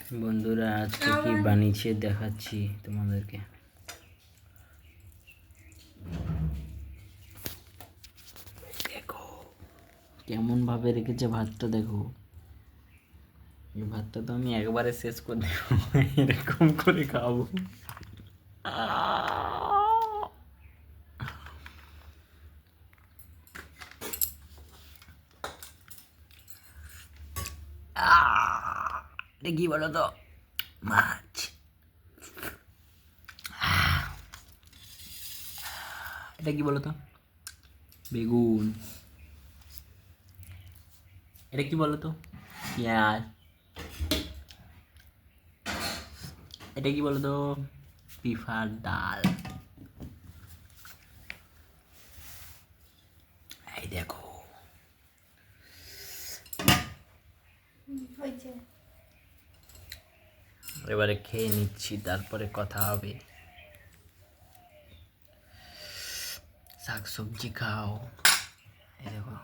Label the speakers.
Speaker 1: বন্ধুরা আজকে কি বানিয়েছে দেখাচ্ছি তোমাদেরকে। দেখো কেমন ভাবে রেখেছে ভাতটা, দেখো এই ভাতটা তো আমি একবারে শেষ করে দেবো, এরকম করে খাবো। এটা কি বলো তো, মাছ। এটা কি বলো তো, বেগুন। এটা কি বলো তো, পেঁয়াজ। এটা কি বলো তো, পিফার ডাল। এই দেখো এবারে খেয়ে নিচ্ছি, তারপরে কথা হবে। শাক সবজি খাও, এই দেখো।